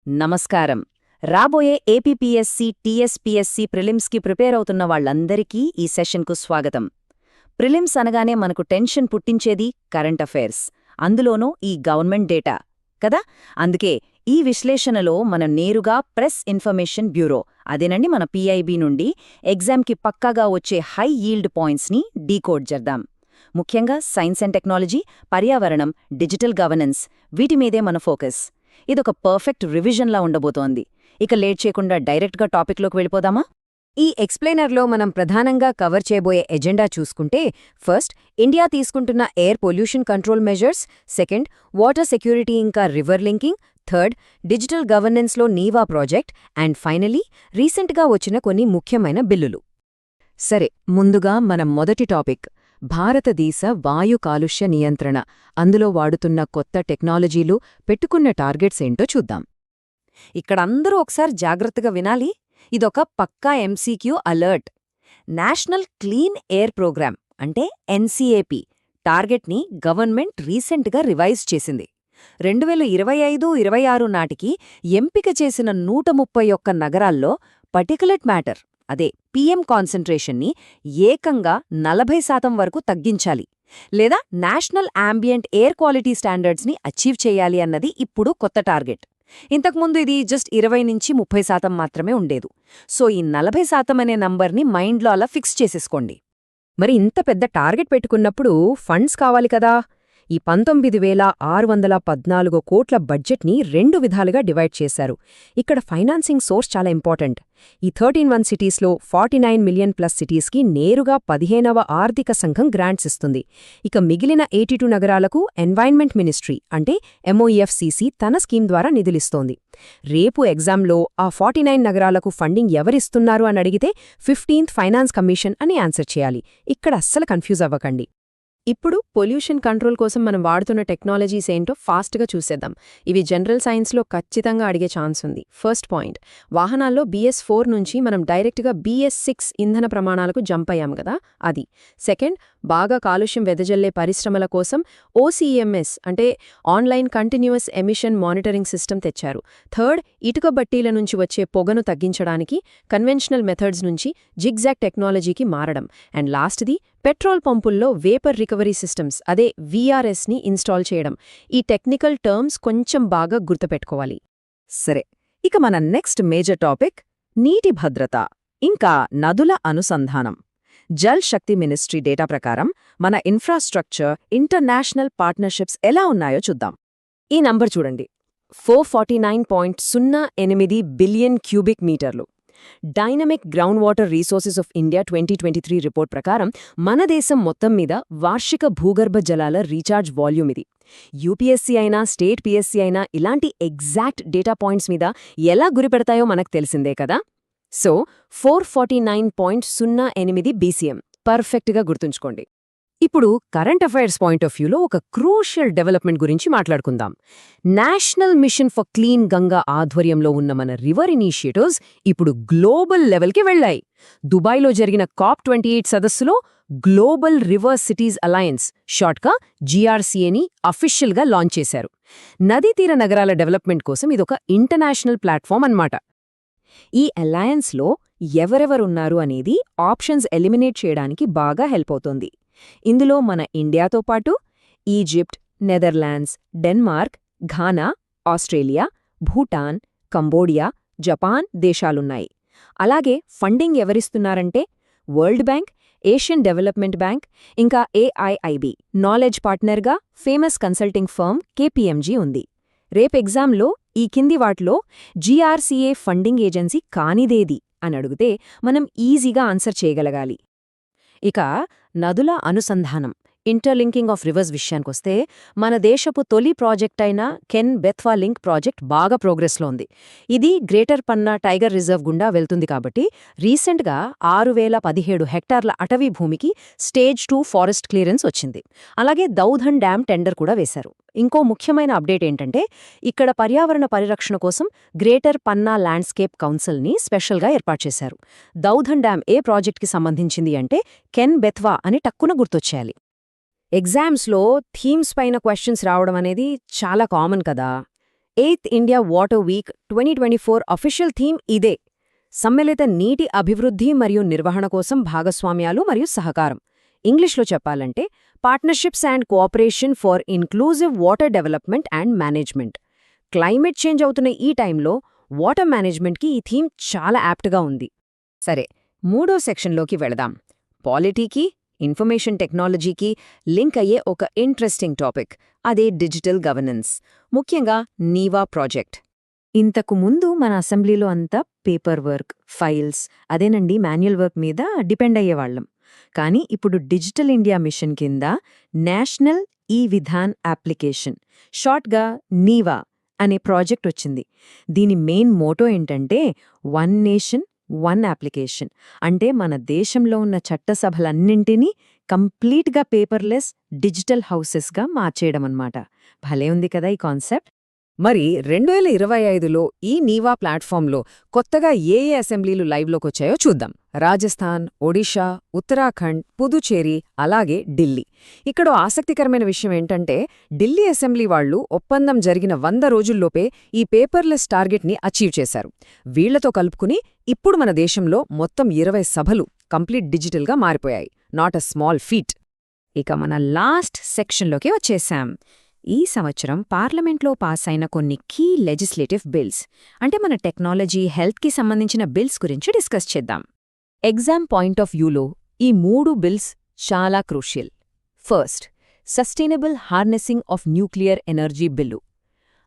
నమస్కారం. రాబోయే APPSC, TSPSC ప్రిలిమ్స్కి prepare అవుతున్న వాళ్ళందరికీ ఈ సెషన్కు స్వాగతం. ప్రిలిమ్స్ అనగానే మనకు టెన్షన్ పుట్టించేది కరెంట్ అఫైర్స్, అందులోనూ ఈ గవర్నమెంట్ డేటా కదా. అందుకే ఈ విశ్లేషణలో మనం నేరుగా ప్రెస్ ఇన్ఫర్మేషన్ బ్యూరో, అదేనండి మన పీఐబీ నుండి ఎగ్జామ్కి పక్కాగా వచ్చే హై యీల్డ్ పాయింట్స్ని డీకోడ్ చేద్దాం. ముఖ్యంగా సైన్స్ అండ్ టెక్నాలజీ, పర్యావరణం, డిజిటల్ గవర్నెన్స్, వీటి మీదే మన ఫోకస్. ఇదొక పర్ఫెక్ట్ రివిజన్లా ఉండబోతోంది. ఇక లేట్ చేయకుండా డైరెక్ట్గా టాపిక్లోకి వెళ్ళిపోదామా? ఈ ఎక్స్ప్లెయినర్లో మనం ప్రధానంగా కవర్ చేయబోయే ఎజెండా చూసుకుంటే, ఫస్ట్ ఇండియా తీసుకుంటున్న air pollution control measures, second water security ఇంకా రివర్ లింకింగ్, థర్డ్ డిజిటల్ గవర్నెన్స్లో నీవా ప్రాజెక్ట్, అండ్ ఫైనలీ రీసెంట్గా వచ్చిన కొన్ని ముఖ్యమైన బిల్లులు. సరే, ముందుగా మనం మొదటి టాపిక్ భారతదేశ వాయు కాలుష్య నియంత్రణ, అందులో వాడుతున్న కొత్త టెక్నాలజీలు, పెట్టుకున్న టార్గెట్స్ ఏంటో చూద్దాం. ఇక్కడ అందరూ ఒకసారి జాగ్రత్తగా వినాలి. ఇదొక పక్కా MCQ alert. National clean air programme అంటే ఎన్సీఏపీ టార్గెట్ని గవర్నమెంట్ రీసెంట్గా రివైజ్ చేసింది. 2025-26 నాటికి ఎంపిక చేసిన 131 నగరాల్లో పర్టికులర్ మ్యాటర్, అదే పీఎం కాన్సంట్రేషన్ని ఏకంగా 40% వరకు తగ్గించాలి, లేదా నేషనల్ యాంబియంట్ ఎయిర్ క్వాలిటీ స్టాండర్డ్స్ని అచీవ్ చేయాలి అన్నది ఇప్పుడు కొత్త టార్గెట్. ఇంతకుముందు ఇది జస్ట్ 20-30% మాత్రమే ఉండేదు. సో ఈ 40% అనే నంబర్ని మైండ్లో అలా ఫిక్స్ చేసేసుకోండి. మరి ఇంత పెద్ద టార్గెట్ పెట్టుకున్నప్పుడు ఫండ్స్ కావాలి కదా. ఈ 19,614 కోట్ల బడ్జెట్ని 2 విధాలుగా డివైడ్ చేశారు. ఇక్కడ ఫైనాన్సింగ్ సోర్స్ చాలా ఇంపార్టెంట్. ఈ 13 సిటీస్లో 49 మిలియన్ ప్లస్ సిటీస్కి నేరుగా 15వ ఆర్థిక సంఘం గ్రాంట్స్ ఇస్తుంది. ఇక మిగిలిన 82 నగరాలకు ఎన్వైర్న్మెంట్ మినిస్ట్రీ అంటే MOEFCC తన స్కీమ్ ద్వారా నిధులిస్తోంది. రేపు ఎగ్జామ్లో ఆ 49 నగరాలకు ఫండింగ్ ఎవరిస్తున్నారు అని అడిగితే 15th ఫైనాన్స్ కమిషన్ అని ఆన్సర్ చేయాలి. ఇక్కడ అస్సలు కన్ఫ్యూజ్ అవ్వకండి. ఇప్పుడు పొల్యూషన్ కంట్రోల్ కోసం మనం వాడుతున్న టెక్నాలజీస్ ఏంటో ఫాస్ట్గా చూసేద్దాం. ఇవి జనరల్ సైన్స్లో ఖచ్చితంగా అడిగే ఛాన్స్ ఉంది. ఫస్ట్ పాయింట్, వాహనాల్లో BS4 నుంచి మనం డైరెక్ట్గా BS6 ఇంధన ప్రమాణాలకు జంప్ అయ్యాం కదా, అది. సెకండ్, బాగా కాలుష్యం వెదజల్లే పరిశ్రమల కోసం OCMS అంటే online continuous emission monitoring system తెచ్చారు. థర్డ్, ఇటుక బట్టీల నుంచి వచ్చే పొగను తగ్గించడానికి కన్వెన్షనల్ మెథడ్స్ నుంచి జిగ్జాగ్ టెక్నాలజీకి మారడం. అండ్ లాస్ట్ది, పెట్రోల్ పంపుల్లో వేపర్ రికవరీ సిస్టమ్స్ అదే VRSని ఇన్స్టాల్ చేయడం. ఈ టెక్నికల్ టర్మ్స్ కొంచెం బాగా గుర్తుపెట్టుకోవాలి. సరే, ఇక మన నెక్స్ట్ మేజర్ టాపిక్ నీటి భద్రత ఇంకా నదుల అనుసంధానం. జల్ శక్తి మినిస్ట్రీ డేటా ప్రకారం మన ఇన్ఫ్రాస్ట్రక్చర్, ఇంటర్నేషనల్ పార్ట్నర్షిప్స్ ఎలా ఉన్నాయో చూద్దాం. ఈ నంబర్ చూడండి, 449.08 బిలియన్ క్యూబిక్ మీటర్లు. Dynamic ground water resources of India 2023 report ప్రకారం మన దేశం మొత్తం మీద వార్షిక భూగర్భ జలాల రీఛార్జ్ వాల్యూమ్ ఇది. యూపీఎస్సీ అయినా స్టేట్ పిఎస్సీ అయినా ఇలాంటి ఎగ్జాక్ట్ డేటా పాయింట్స్ మీద ఎలా గురిపెడతాయో మనకు తెలిసిందే కదా. సో 449.08 BCM పర్ఫెక్ట్గా గుర్తుంచుకోండి. ఇప్పుడు కరెంట్ అఫైర్స్ పాయింట్ ఆఫ్ వ్యూలో ఒక క్రూషియల్ డెవలప్మెంట్ గురించి మాట్లాడుకుందాం. National mission for clean Ganga ఆధ్వర్యంలో ఉన్న మన రివర్ ఇనిషియేటివ్స్ ఇప్పుడు గ్లోబల్ లెవెల్కి వెళ్లాయి. దుబాయ్లో జరిగిన COP28 సదస్సులో గ్లోబల్ రివర్ సిటీస్ అలయన్స్, షార్ట్గా GRCAని అఫీషియల్గా లాంచ్ చేశారు. నదీతీర నగరాల డెవలప్మెంట్ కోసం ఇదొక ఇంటర్నేషనల్ ప్లాట్ఫామ్ అన్నమాట. ఈ అలయన్స్లో ఎవరెవరున్నారు అనేది ఆప్షన్స్ ఎలిమినేట్ చేయడానికి బాగా హెల్ప్ అవుతోంది. ఇందులో మన ఇండియాతో పాటు Egypt, Netherlands, Denmark, Ghana, Australia, Bhutan, Cambodia, Japan దేశాలున్నాయి. అలాగే ఫండింగ్ ఎవరిస్తున్నారంటే world bank, Asian development bank, ఇంకా AIIB నాలెడ్జ్ పార్ట్నర్గా ఫేమస్ కన్సల్టింగ్ ఫర్మ్ KPMG ఉంది. రేపు ఎగ్జామ్లో ఈ కింది వాటిలో GRCA ఫండింగ్ ఏజెన్సీ కానిదేది అని అడిగితే మనం ఈజీగా ఆన్సర్ చేయగలగాలి. ఇక నదుల అనుసంధానం, ఇంటర్లింకింగ్ ఆఫ్ రివర్స్ విషయానికొస్తే మన దేశపు తొలి ప్రాజెక్ట్ అయిన కెన్ బెత్వా లింక్ ప్రాజెక్ట్ బాగా ప్రోగ్రెస్లో ఉంది. ఇది గ్రేటర్ పన్నా టైగర్ రిజర్వ్ గుండా వెళ్తుంది కాబట్టి రీసెంట్గా 6,017 హెక్టార్ల అటవీ భూమికి స్టేజ్ 2 ఫారెస్ట్ క్లియరెన్స్ వచ్చింది. అలాగే దౌధన్ డ్యామ్ టెండర్ కూడా వేశారు. ఇంకో ముఖ్యమైన అప్డేట్ ఏంటంటే ఇక్కడ పర్యావరణ పరిరక్షణ కోసం గ్రేటర్ పన్నా ల్యాండ్స్కేప్ కౌన్సిల్ని స్పెషల్గా ఏర్పాటు చేశారు. దౌధన్ డ్యామ్ ఏ ప్రాజెక్ట్కి సంబంధించింది అంటే కెన్ బెత్వా అని టక్కున గుర్తొచ్చేయాలి. ఎగ్జామ్స్లో థీమ్స్ పైన క్వశ్చన్స్ రావడం అనేది చాలా కామన్ కదా. 8th India water week 2024 official theme ఇదే. సమ్మిళిత నీటి అభివృద్ధి మరియు నిర్వహణ కోసం భాగస్వామ్యాలు మరియు సహకారం. ఇంగ్లీష్లో చెప్పాలంటే partnerships and cooperation for inclusive water development and management. Climate change అవుతున్న ఈ టైంలో వాటర్ మేనేజ్మెంట్కి ఈ థీమ్ చాలా యాప్ట్గా ఉంది. సరే, మూడో సెక్షన్లోకి వెళదాం. పాలిటీకి, ఇన్ఫర్మేషన్ టెక్నాలజీకి లింక్ అయ్యే ఒక ఇంట్రెస్టింగ్ టాపిక్, అదే డిజిటల్ గవర్నెన్స్, ముఖ్యంగా నీవా ప్రాజెక్ట్. ఇంతకు ముందు మన అసెంబ్లీలో అంతా పేపర్ వర్క్, ఫైల్స్, అదేనండి మాన్యువల్ వర్క్ మీద డిపెండ్ అయ్యేవాళ్లం. కానీ ఇప్పుడు డిజిటల్ ఇండియా మిషన్ కింద నేషనల్ ఈ-విధాన్ అప్లికేషన్, షార్ట్గా నీవా అనే ప్రాజెక్ట్ వచ్చింది. దీని మెయిన్ మోటో ఏంటంటే వన్ నేషన్ వన్ అప్లికేషన్. అంటే మన దేశంలో ఉన్న చట్టసభలన్నింటినీ కంప్లీట్గా పేపర్లెస్ డిజిటల్ హౌసెస్గా మార్చేయడమన్నమాట. భలే ఉంది కదా ఈ కాన్సెప్ట్. మరి 2025లో ఈ నీవా ప్లాట్ఫామ్లో కొత్తగా ఏ అసెంబ్లీలు లైవ్లోకొచ్చాయో చూద్దాం. రాజస్థాన్, ఒడిషా, ఉత్తరాఖండ్, పుదుచేరి, అలాగే ఢిల్లీ. ఇక్కడ ఆసక్తికరమైన విషయం ఏంటంటే ఢిల్లీ అసెంబ్లీ వాళ్లు ఒప్పందం జరిగిన 100 రోజుల్లోపే ఈ పేపర్లెస్ టార్గెట్ని అచీవ్ చేశారు. వీళ్లతో కలుపుకుని ఇప్పుడు మన దేశంలో మొత్తం 20 సభలు కంప్లీట్ డిజిటల్గా మారిపోయాయి. Not a small feet. ఇక మన లాస్ట్ సెక్షన్లోకి వచ్చేశాం. ఈ సంవత్సరం పార్లమెంట్లో పాస్ అయిన కొన్ని కీ లెజిస్లేటివ్ బిల్స్, అంటే మన టెక్నాలజీ, హెల్త్కి సంబంధించిన బిల్స్ గురించి డిస్కస్ చేద్దాం. ఎగ్జామ్ పాయింట్ ఆఫ్ వ్యూలో ఈ 3 బిల్స్ చాలా crucial. First, sustainable harnessing of nuclear energy bill.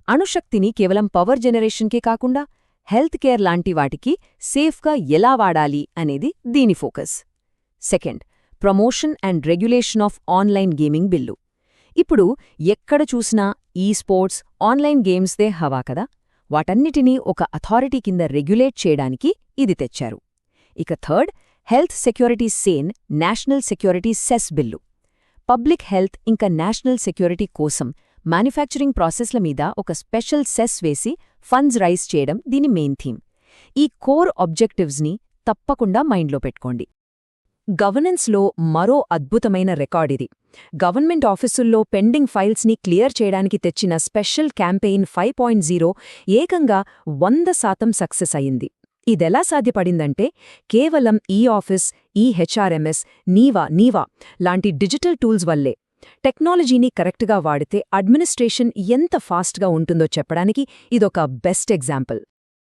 అణుశక్తిని కేవలం పవర్ జనరేషన్కే కాకుండా హెల్త్ కేర్ లాంటి వాటికి సేఫ్గా ఎలా వాడాలి అనేది దీని focus. Second, promotion and regulation of online gaming bill. ఇప్పుడు ఎక్కడ చూసినా ఈ స్పోర్ట్స్, ఆన్లైన్ గేమ్స్దే హవా కదా. వాటన్నిటినీ ఒక అథారిటీ కింద రెగ్యులేట్ చేయడానికి ఇది తెచ్చారు. ఇక థర్డ్, హెల్త్ సెక్యూరిటీ సేన్ national security cess bill. Public health ఇంకా నేషనల్ సెక్యూరిటీ కోసం మ్యానుఫ్యాక్చరింగ్ ప్రాసెస్ల మీద ఒక స్పెషల్ సెస్ వేసి ఫండ్స్ రైజ్ చేయడం దీని మెయిన్ థీమ్. ఈ కోర్ ఆబ్జెక్టివ్స్ని తప్పకుండా మైండ్లో పెట్టుకోండి. గవర్నెన్స్లో మరో అద్భుతమైన రికార్డిది. గవర్నమెంట్ ఆఫీసుల్లో పెండింగ్ ఫైల్స్ని క్లియర్ చేయడానికి తెచ్చిన స్పెషల్ క్యాంపెయిన్ 5.0 ఏకంగా 100% సక్సెస్ అయింది. ఇదెలా సాధ్యపడిందంటే కేవలం ఈ-ఆఫీస్, ఈ-హెచ్ఆర్ఎంఎస్, నీవా లాంటి డిజిటల్ టూల్స్ వల్లే. టెక్నాలజీని కరెక్ట్గా వాడితే అడ్మినిస్ట్రేషన్ ఎంత ఫాస్ట్గా ఉంటుందో చెప్పడానికి ఇదొక బెస్ట్ ఎగ్జాంపుల్.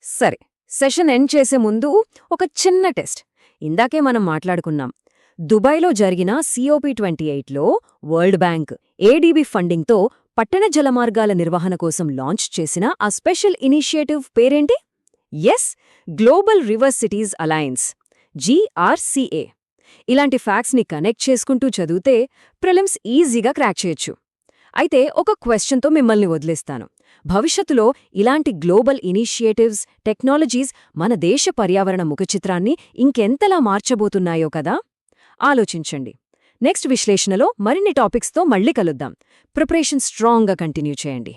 సరే, సెషన్ ఎండ్ చేసే ముందు ఒక చిన్న టెస్ట్. ఇందాకే మనం మాట్లాడుకున్నాం, దుబాయ్లో జరిగిన COP28లో వరల్డ్ బ్యాంక్, ADB ఫండింగ్తో పట్టణ జలమార్గాల నిర్వహణ కోసం లాంచ్ చేసిన ఆ స్పెషల్ ఇనిషియేటివ్ పేరేంటి? Yes, Global River Cities Alliance, GRCA. ఇలాంటి ఫ్యాక్ట్స్ని కనెక్ట్ చేసుకుంటూ చదివితే ప్రిలిమ్స్ ఈజీగా క్రాక్ చేయొచ్చు. అయితే ఒక క్వశ్చన్తో మిమ్మల్ని వదిలేస్తాను. భవిష్యత్తులో ఇలాంటి గ్లోబల్ ఇనిషియేటివ్స్, టెక్నాలజీస్ మన దేశ పర్యావరణ ముఖచిత్రాన్ని ఇంకెంతలా మార్చబోతున్నాయో కదా. ఆలోచించండి. నెక్స్ట్ విశ్లేషణలో మరిన్ని టాపిక్స్తో మళ్ళీ కలుద్దాం. ప్రిపరేషన్ స్ట్రాంగ్గా కంటిన్యూ చేయండి.